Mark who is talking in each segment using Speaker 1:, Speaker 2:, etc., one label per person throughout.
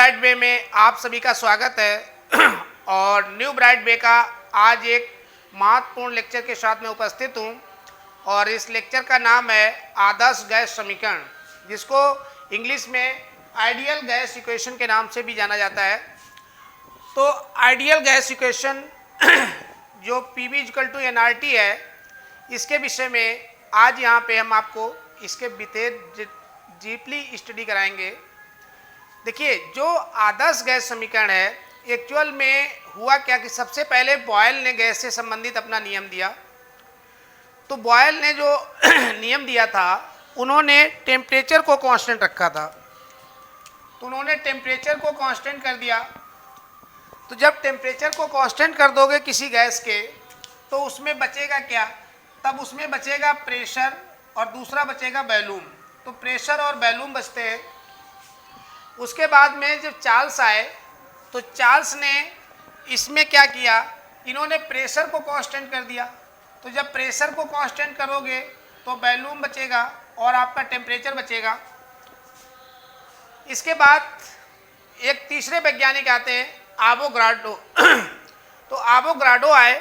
Speaker 1: Bright वे में आप सभी का स्वागत है और न्यू ब्राइट वे का आज एक महत्वपूर्ण लेक्चर के साथ में उपस्थित हूं और इस लेक्चर का नाम है आदर्श गैस समीकरण, जिसको इंग्लिश में आइडियल गैस इक्वेशन के नाम से भी जाना जाता है। तो आइडियल गैस इक्वेशन जो PV = nRT है, इसके विषय में आज यहाँ पे हम आपको इसके विशेष डीपली स्टडी कराएंगे। देखिए, जो आदर्श गैस समीकरण है, एक्चुअल में हुआ क्या कि सबसे पहले बॉयल ने गैस से संबंधित अपना नियम दिया। तो बॉयल ने जो नियम दिया था, उन्होंने टेम्परेचर को कांस्टेंट रखा था। तो उन्होंने टेम्परेचर को कांस्टेंट कर दिया। तो जब टेम्परेचर को कांस्टेंट कर दोगे किसी गैस के, तो उसमें बचेगा क्या? तब उसमें बचेगा प्रेशर और दूसरा बचेगा वॉल्यूम। तो प्रेशर और वॉल्यूम बचते हैं। उसके बाद में जब चार्ल्स आए, तो चार्ल्स ने इसमें क्या किया, इन्होंने प्रेशर को कांस्टेंट कर दिया। तो जब प्रेशर को कांस्टेंट करोगे तो वॉल्यूम बचेगा और आपका टेम्परेचर बचेगा। इसके बाद एक तीसरे वैज्ञानिक आते हैं, एवोगाड्रो। तो एवोगाड्रो आए।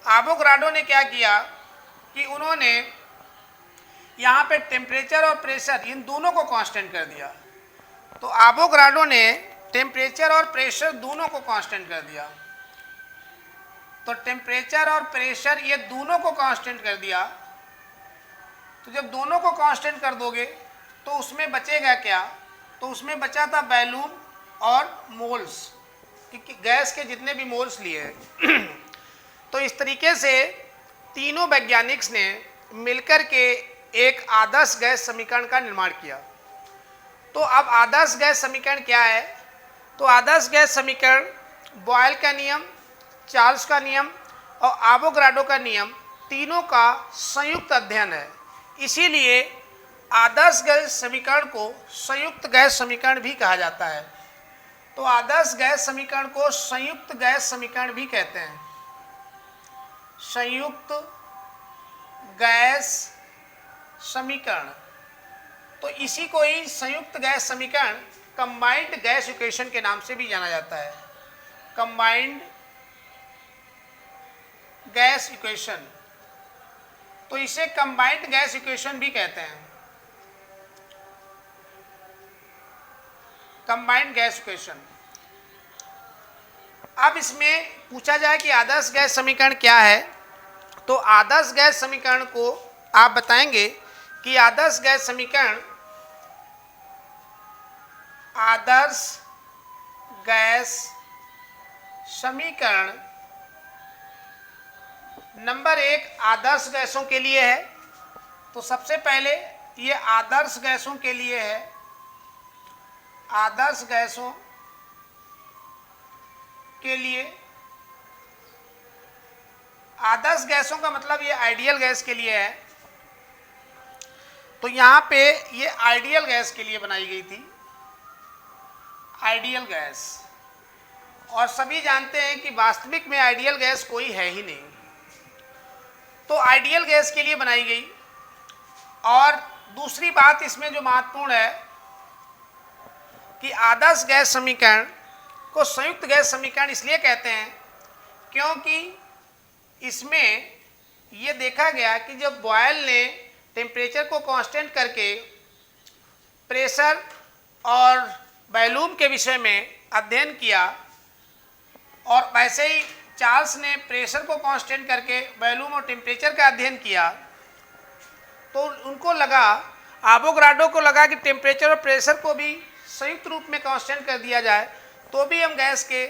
Speaker 1: एवोगाड्रो ने क्या किया कि उन्होंने यहाँ पे टेम्परेचर और प्रेशर इन दोनों को कांस्टेंट कर दिया। तो एवोगाड्रो ने टेम्परेचर और प्रेशर दोनों को कांस्टेंट कर दिया। तो टेम्परेचर और प्रेशर ये दोनों को कांस्टेंट कर दिया। तो जब दोनों को कांस्टेंट कर दोगे तो उसमें बचेगा क्या? तो उसमें बचा था वॉल्यूम और मोल्स, क्योंकि गैस के जितने भी मोल्स लिए हैं। तो इस तरीके से तीनों वैज्ञानिक ने मिलकर के एक आदर्श गैस समीकरण का निर्माण किया। तो अब आदर्श गैस समीकरण क्या है? तो आदर्श गैस समीकरण बॉयल का नियम, चार्ल्स का नियम और एवोगाड्रो का नियम तीनों का संयुक्त अध्ययन है। इसीलिए आदर्श गैस समीकरण को संयुक्त गैस समीकरण भी कहा जाता है। तो आदर्श गैस समीकरण को संयुक्त गैस समीकरण भी कहते हैं। संयुक्त गैस समीकरण, तो इसी को ही संयुक्त गैस समीकरण कंबाइंड गैस इक्वेशन के नाम से भी जाना जाता है। कंबाइंड गैस इक्वेशन, तो इसे कंबाइंड गैस इक्वेशन भी कहते हैं। Combined gas equation. अब इसमें पूछा जाए कि आदर्श गैस समीकरण क्या है, तो आदर्श गैस समीकरण को आप बताएंगे कि आदर्श गैस समीकरण, आदर्श गैस समीकरण नंबर 1 आदर्श गैसों के लिए है। तो सबसे पहले ये आदर्श गैसों के लिए है। आदर्श गैसों के लिए, आदर्श गैसों का मतलब ये आइडियल गैस के लिए है। तो यहाँ पे ये आइडियल गैस के लिए बनाई गई थी, आइडियल गैस। और सभी जानते हैं कि वास्तविक में आइडियल गैस कोई है ही नहीं। तो आइडियल गैस के लिए बनाई गई। और दूसरी बात इसमें जो महत्वपूर्ण है कि आदर्श गैस समीकरण को संयुक्त गैस समीकरण इसलिए कहते हैं क्योंकि इसमें ये देखा गया कि जब बॉयल ने टेम्परेचर को कांस्टेंट करके प्रेशर और वॉल्यूम के विषय में अध्ययन किया, और वैसे ही चार्ल्स ने प्रेशर को कांस्टेंट करके वॉल्यूम और टेम्परेचर का अध्ययन किया, तो उनको लगा, एवोगाड्रो को लगा कि टेम्परेचर और प्रेशर को भी संयुक्त रूप में कांस्टेंट कर दिया जाए तो भी हम गैस के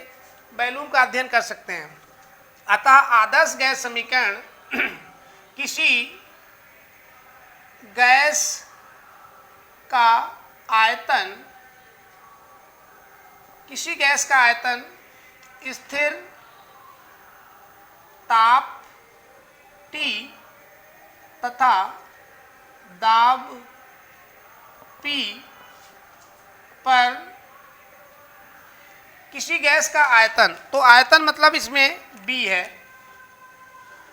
Speaker 1: वॉल्यूम का अध्ययन कर सकते हैं। अतः आदर्श गैस समीकरण किसी गैस का आयतन, किसी गैस का आयतन स्थिर ताप T तथा दाब P पर किसी गैस का आयतन, तो आयतन मतलब इसमें B है,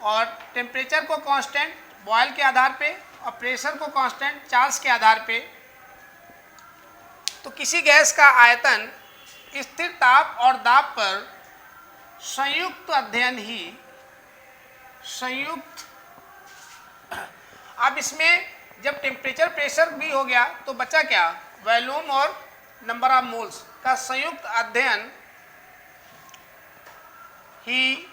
Speaker 1: और टेम्परेचर को कांस्टेंट बॉयल के आधार पे और प्रेशर को कांस्टेंट चार्ल्स के आधार पे। तो किसी गैस का आयतन स्थिर ताप और दाब पर संयुक्त अध्ययन ही संयुक्त। अब इसमें जब टेम्परेचर प्रेशर भी हो गया तो बचा क्या, वॉल्यूम और नंबर ऑफ मोल्स का संयुक्त अध्ययन ही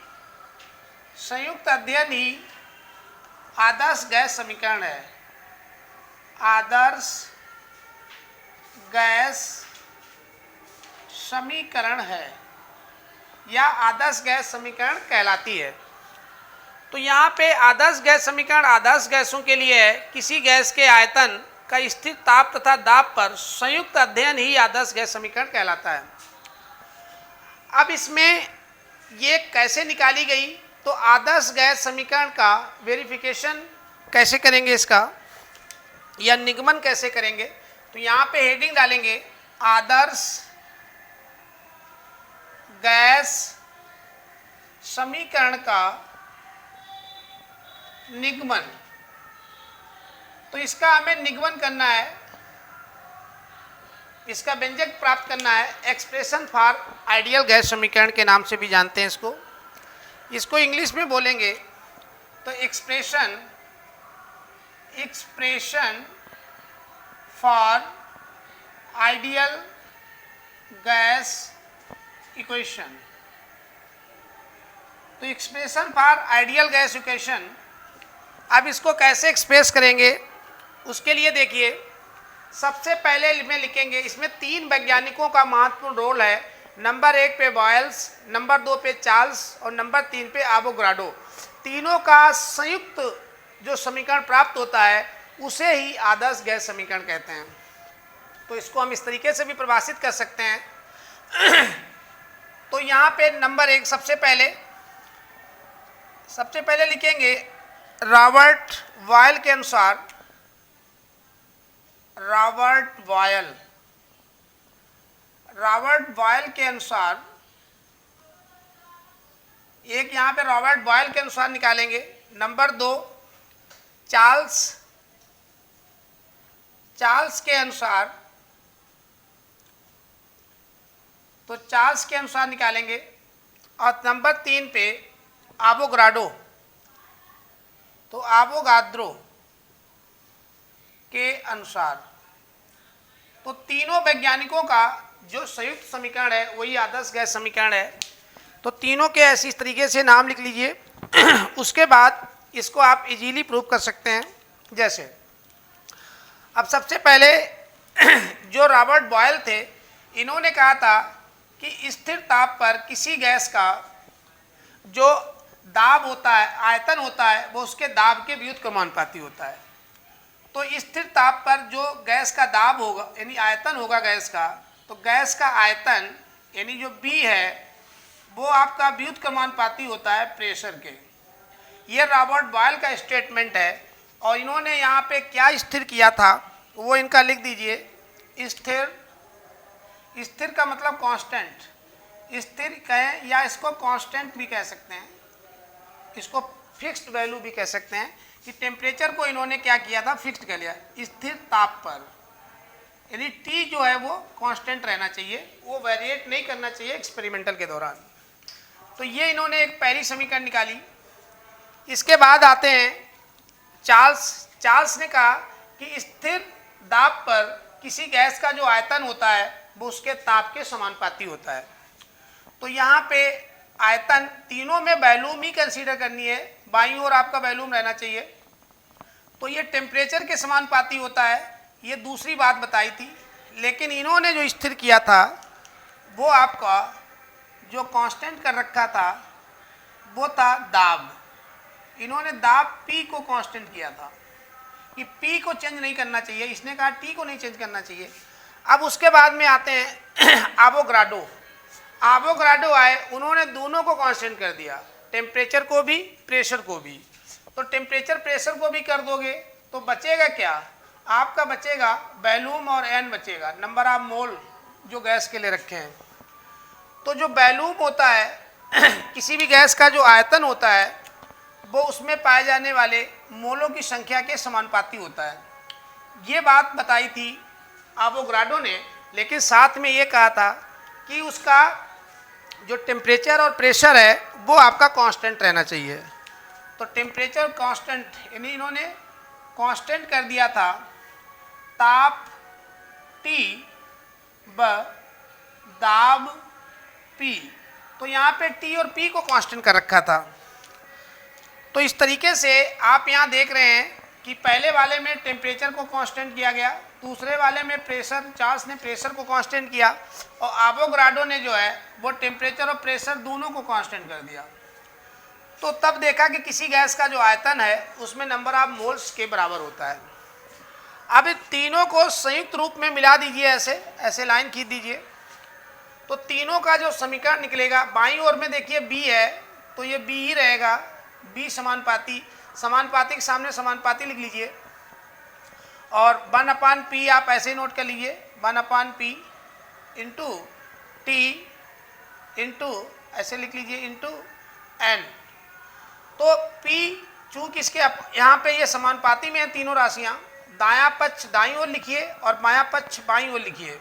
Speaker 1: आदर्श गैस समीकरण है। आदर्श गैस समीकरण है या आदर्श गैस समीकरण कहलाती है। तो यहाँ पे आदर्श गैस समीकरण आदर्श गैसों के लिए है, किसी गैस के आयतन का स्थिर ताप तथा दाब पर संयुक्त अध्ययन ही आदर्श गैस समीकरण कहलाता है। अब इसमें ये कैसे निकाली गई, तो आदर्श गैस समीकरण का वेरिफिकेशन कैसे करेंगे इसका, या निगमन कैसे करेंगे, तो यहाँ पे हेडिंग डालेंगे आदर्श गैस समीकरण का निगमन। तो इसका हमें निगमन करना है, इसका व्यंजक प्राप्त करना है, एक्सप्रेशन फॉर आइडियल गैस समीकरण के नाम से भी जानते हैं इसको इंग्लिश में बोलेंगे तो expression for ideal gas equation. तो expression for ideal gas equation, अब इसको कैसे एक्सप्रेस करेंगे उसके लिए देखिए, सबसे पहले में लिखेंगे, इसमें तीन वैज्ञानिकों का महत्वपूर्ण रोल है। नंबर 1 पे बॉयल्स, नंबर 2 पे चार्ल्स और नंबर 3 पे एवोगाड्रो। तीनों का संयुक्त जो समीकरण प्राप्त होता है उसे ही आदर्श गैस समीकरण कहते हैं। तो इसको हम इस तरीके से भी परिभाषित कर सकते हैं। तो यहाँ पे नंबर 1 सबसे पहले लिखेंगे रॉबर्ट बॉयल के अनुसार, रॉबर्ट बॉयल के अनुसार, एक यहाँ पे रॉबर्ट बॉयल के अनुसार निकालेंगे। नंबर 2 चार्ल्स के अनुसार, तो चार्ल्स के अनुसार निकालेंगे। और नंबर 3 पे एवोगाड्रो, तो एवोगाद्रो के अनुसार। तो तीनों वैज्ञानिकों का जो संयुक्त समीकरण है वही आदर्श गैस समीकरण है। तो तीनों के ऐसे इस तरीके से नाम लिख लीजिए। उसके बाद इसको आप इजीली प्रूव कर सकते हैं। जैसे अब सबसे पहले जो रॉबर्ट बॉयल थे, इन्होंने कहा था कि स्थिर ताप पर किसी गैस का जो दाब होता है, आयतन होता है, वो उसके दाब के व्युत्क्रमानुपाती होता है। तो स्थिर ताप पर जो गैस का दाब होगा यानी आयतन होगा गैस का, तो गैस का आयतन यानी जो B है वो आपका व्युत्क्रमानुपाती होता है प्रेशर के। ये रॉबर्ट बॉयल का स्टेटमेंट है। और इन्होंने यहाँ पे क्या स्थिर किया था वो इनका लिख दीजिए। स्थिर का मतलब कांस्टेंट, स्थिर कहें या इसको कांस्टेंट भी कह सकते हैं, इसको फिक्स्ड वैल्यू भी कह सकते हैं कि टेम्परेचर को इन्होंने क्या किया था, फिक्स्ड कर लिया स्थिर ताप पर। यानी T जो है वो कांस्टेंट रहना चाहिए, वो वेरिएट नहीं करना चाहिए एक्सपेरिमेंटल के दौरान। तो ये इन्होंने एक पहली समीकरण निकाली। इसके बाद आते हैं चार्ल्स ने कहा कि स्थिर दाब पर किसी गैस का जो आयतन होता है वो उसके ताप के समानुपाती होता है। तो यहाँ पे आयतन तीनों में वॉल्यूम ही कंसीडर करनी है, बाईं ओर आपका वॉल्यूम रहना चाहिए। तो ये टेम्परेचर के समानुपाती होता है, ये दूसरी बात बताई थी। लेकिन इन्होंने जो स्थिर किया था वो आपका जो कांस्टेंट कर रखा था वो था दाब। इन्होंने दाब P को कांस्टेंट किया था कि P को चेंज नहीं करना चाहिए, इसने कहा T को नहीं चेंज करना चाहिए। अब उसके बाद में आते हैं एवोगाड्रो आए, उन्होंने दोनों को कांस्टेंट कर दिया, टेम्परेचर को भी प्रेशर को भी। तो टेम्परेचर प्रेशर को भी कर दोगे तो बचेगा क्या, आपका बचेगा वॉल्यूम और N बचेगा, नंबर ऑफ मोल जो गैस के लिए रखे हैं। तो जो वॉल्यूम होता है किसी भी गैस का जो आयतन होता है वो उसमें पाए जाने वाले मोलों की संख्या के समानुपाती होता है। ये बात बताई थी एवोगाड्रो ने। लेकिन साथ में ये कहा था कि उसका जो टेम्परेचर और प्रेशर है वो आपका कांस्टेंट रहना चाहिए। तो टेम्परेचर कांस्टेंट यानी इन्होंने कांस्टेंट कर दिया था ताप T व दाब P। तो यहाँ पे T और P को कांस्टेंट कर रखा था। तो इस तरीके से आप यहाँ देख रहे हैं कि पहले वाले में टेम्परेचर को कांस्टेंट किया गया, दूसरे वाले में प्रेशर, चार्ल्स ने प्रेशर को कांस्टेंट किया और एवोगाड्रो ने जो है वो टेम्परेचर और प्रेशर दोनों को कांस्टेंट कर दिया। तो तब देखा कि किसी गैस का जो आयतन है उसमें नंबर ऑफ मोल्स के बराबर होता है। अब इन तीनों को संयुक्त रूप में मिला दीजिए, ऐसे ऐसे लाइन खींच दीजिए, तो तीनों का जो समीकरण निकलेगा, बाईं ओर में देखिए B है तो ये B ही रहेगा, B समानुपाती, समानुपाती के सामने समानुपाती लिख लीजिए और 1/P आप ऐसे ही नोट कर लीजिए, 1/P इंटू T इंटू ऐसे लिख लीजिए इंटू N। तो P चूंकि इसके यहाँ पे ये समानुपाती में है तीनों राशियाँ, दायां पक्ष दाईं ओर लिखिए और बायां पक्ष बाईं ओर लिखिए।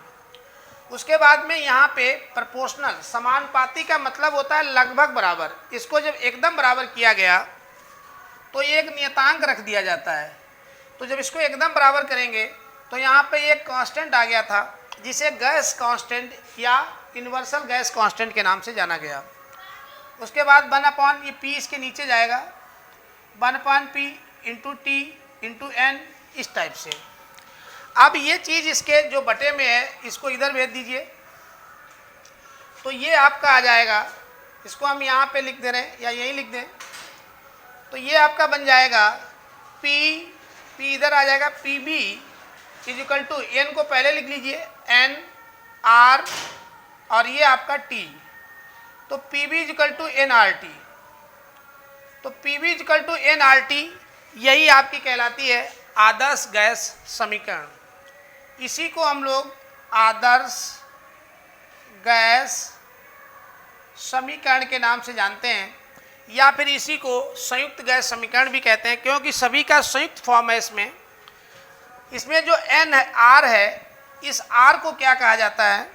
Speaker 1: उसके बाद में यहाँ पे प्रोपोर्शनल, समानुपाती का मतलब होता है लगभग बराबर। इसको जब एकदम बराबर किया गया तो एक नियतांक रख दिया जाता है। तो जब इसको एकदम बराबर करेंगे तो यहाँ पे एक कांस्टेंट आ गया था जिसे गैस कांस्टेंट या यूनिवर्सल गैस कांस्टेंट के नाम से जाना गया। उसके बाद 1/, ये P इसके नीचे जाएगा, 1/P into T into N, इस टाइप से। अब ये चीज़ इसके जो बटे में है इसको इधर भेज दीजिए, तो ये आपका आ जाएगा, इसको हम यहाँ पे लिख दे रहे हैं या यही लिख दें, तो ये आपका बन जाएगा P इधर आ जाएगा, PB is equal to N को पहले लिख लीजिए N R और ये आपका T, तो PB is equal to NRT। तो PB is equal to NRT यही आपकी कहलाती है आदर्श गैस समीकरण। इसी को हम लोग आदर्श गैस समीकरण के नाम से जानते हैं, या फिर इसी को संयुक्त गैस समीकरण भी कहते हैं, क्योंकि सभी का संयुक्त फॉर्म है। इसमें जो N है, R है, इस R को क्या कहा जाता है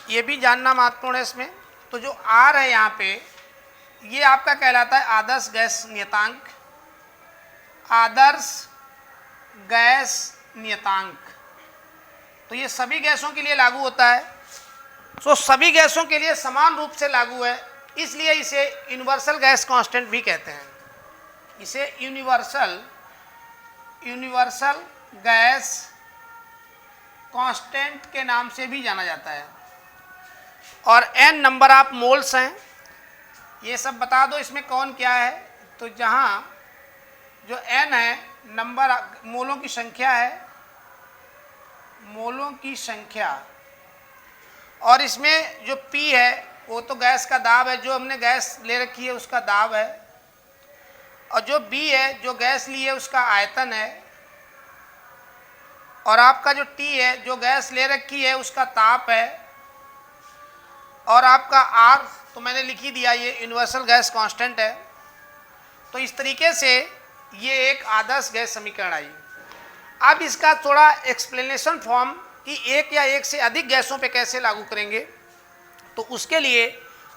Speaker 1: ये भी जानना महत्वपूर्ण है इसमें। तो जो R है यहाँ पे ये आपका कहलाता है आदर्श गैस नियतांक, आदर्श गैस नियतांक। तो ये सभी गैसों के लिए लागू होता है, तो सभी गैसों के लिए समान रूप से लागू है, इसलिए इसे यूनिवर्सल गैस कांस्टेंट भी कहते हैं। इसे यूनिवर्सल गैस कांस्टेंट के नाम से भी जाना जाता है। और N नंबर ऑफ मोल्स हैं, ये सब बता दो इसमें कौन क्या है। तो जहाँ जो N है नंबर मोलों की संख्या है, मोलों की संख्या, और इसमें जो P है वो तो गैस का दाब है, जो हमने गैस ले रखी है उसका दाब है, और जो B है जो गैस ली है उसका आयतन है, और आपका जो T है जो गैस ले रखी है उसका ताप है, और आपका R तो मैंने लिख ही दिया, ये यूनिवर्सल गैस कांस्टेंट है। तो इस तरीके से ये एक आदर्श गैस समीकरण आई। अब इसका थोड़ा एक्सप्लेनेशन फॉर्म कि एक या एक से अधिक गैसों पे कैसे लागू करेंगे, तो उसके लिए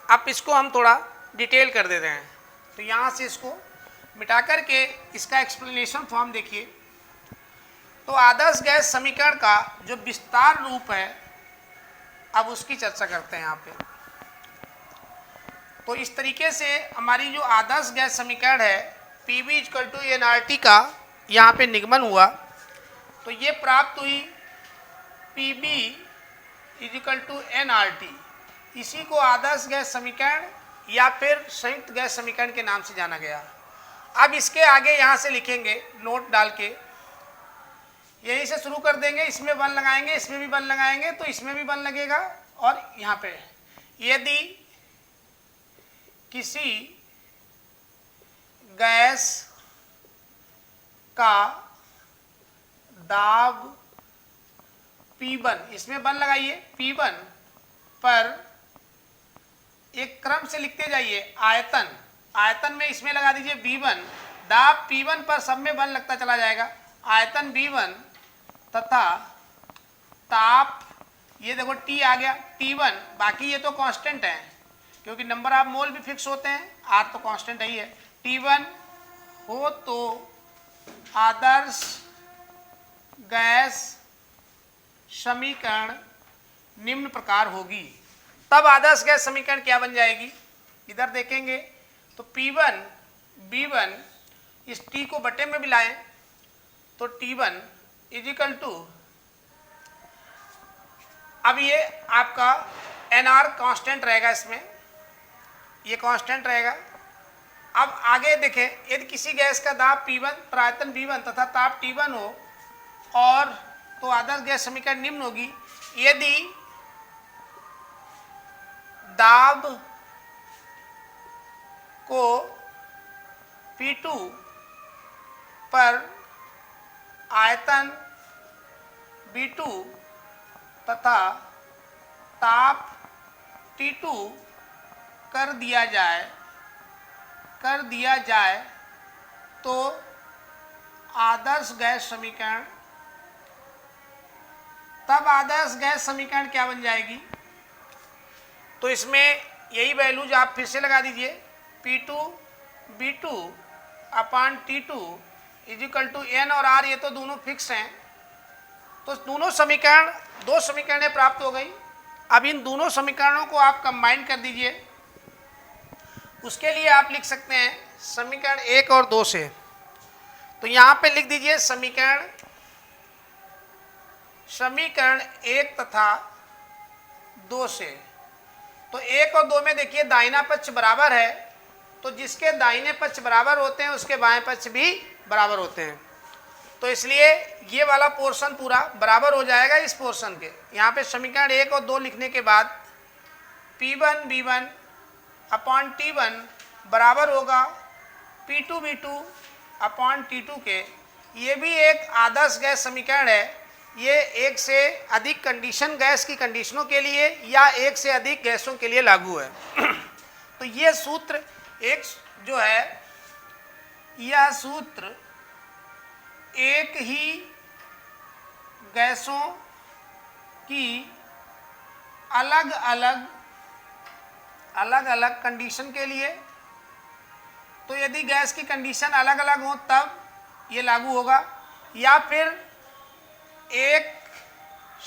Speaker 1: आप इसको हम थोड़ा डिटेल कर देते हैं। तो यहाँ से इसको मिटा करके इसका एक्सप्लेनेशन फॉर्म देखिए। तो आदर्श गैस समीकरण का जो विस्तार रूप है अब उसकी चर्चा करते हैं यहाँ पे। तो इस तरीके से हमारी जो आदर्श गैस समीकरण है PV इक्वल टू NRT का यहाँ पे निगमन हुआ। तो ये प्राप्त हुई PB इक्वल टू NRT, इसी को आदर्श गैस समीकरण या फिर संयुक्त गैस समीकरण के नाम से जाना गया। अब इसके आगे यहाँ से लिखेंगे नोट डाल के, यहीं से शुरू कर देंगे, इसमें 1 लगाएंगे, इसमें भी 1 लगाएंगे, तो इसमें भी 1 लगेगा, और यहाँ पे यदि किसी गैस का दाब P1, इसमें 1 लगाइए, P1 पर एक क्रम से लिखते जाइए, आयतन में इसमें लगा दीजिए V1, दाब P1 पर सब में 1 लगता चला जाएगा, आयतन V1 तथा ताप ये देखो T आ गया T1, बाकी ये तो कांस्टेंट है क्योंकि नंबर ऑफ मोल भी फिक्स होते हैं, R तो कांस्टेंट ही है। T1 हो तो आदर्श गैस समीकरण निम्न प्रकार होगी। तब आदर्श गैस समीकरण क्या बन जाएगी, इधर देखेंगे तो P1 B1, इस T को बटे में मिलाएं तो T1 इज इक्वल टू, अब ये आपका NR कांस्टेंट रहेगा, इसमें ये कांस्टेंट रहेगा। अब आगे देखें, यदि किसी गैस का दाब P1 पर आयतन B1 तथा ताप T1 हो और तो आदर्श गैस समीकरण निम्न होगी। यदि दाब को P2 पर आयतन B2 तथा ताप T2 कर दिया जाए तो आदर्श गैस समीकरण, तब आदर्श गैस समीकरण क्या बन जाएगी, तो इसमें यही वैल्यूज आप फिर से लगा दीजिए। P2 B2 upon T2 is equal to N और R, ये तो दोनों फिक्स हैं, तो दोनों समीकरण, दो समीकरणें प्राप्त हो गई। अब इन दोनों समीकरणों को आप कंबाइन कर दीजिए। उसके लिए आप लिख सकते हैं समीकरण 1 और 2 से, तो यहाँ पे लिख दीजिए समीकरण 1 तथा 2 से। तो 1 और 2 में देखिए दाहिना पक्ष बराबर है, तो जिसके दाहिने पक्ष बराबर होते हैं उसके बाएं पक्ष भी बराबर होते हैं, तो इसलिए ये वाला पोर्शन पूरा बराबर हो जाएगा इस पोर्शन के। यहाँ पे समीकरण 1 और 2 लिखने के बाद P1 B1 अपॉन T1 बराबर होगा P2 B2 अपॉन T2 के। ये भी एक आदर्श गैस समीकरण है, ये एक से अधिक कंडीशन गैस की कंडीशनों के लिए या एक से अधिक गैसों के लिए लागू है। तो ये सूत्र एक जो है, यह सूत्र एक ही गैसों की अलग अलग कंडीशन के लिए, तो यदि गैस की कंडीशन अलग अलग हो तब ये लागू होगा, या फिर एक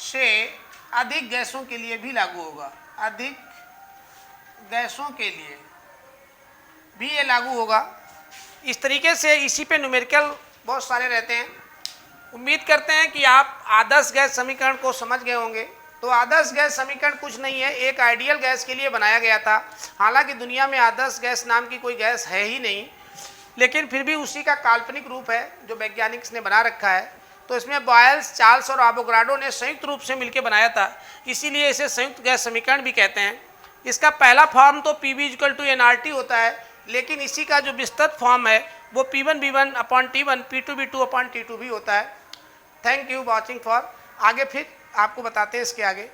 Speaker 1: से अधिक गैसों के लिए भी लागू होगा, अधिक गैसों के लिए भी ये लागू होगा। इस तरीके से इसी पे न्यूमेरिकल बहुत सारे रहते हैं। उम्मीद करते हैं कि आप आदर्श गैस समीकरण को समझ गए होंगे। तो आदर्श गैस समीकरण कुछ नहीं है, एक आइडियल गैस के लिए बनाया गया था। हालांकि दुनिया में आदर्श गैस नाम की कोई गैस है ही नहीं, लेकिन फिर भी उसी का काल्पनिक रूप है जो वैज्ञानिक ने बना रखा है। तो इसमें बॉयल्स, चार्ल्स और एवोगाड्रो ने संयुक्त रूप से मिलकर बनाया था, इसीलिए इसे संयुक्त गैस समीकरण भी कहते हैं। इसका पहला फॉर्म तो Pv = nRT होता है, लेकिन इसी का जो विस्तृत फॉर्म है वो P1 B1 upon T1 P2 B2 upon T2 भी होता है। Thank you watching for. आगे फिर आपको बताते हैं इसके आगे।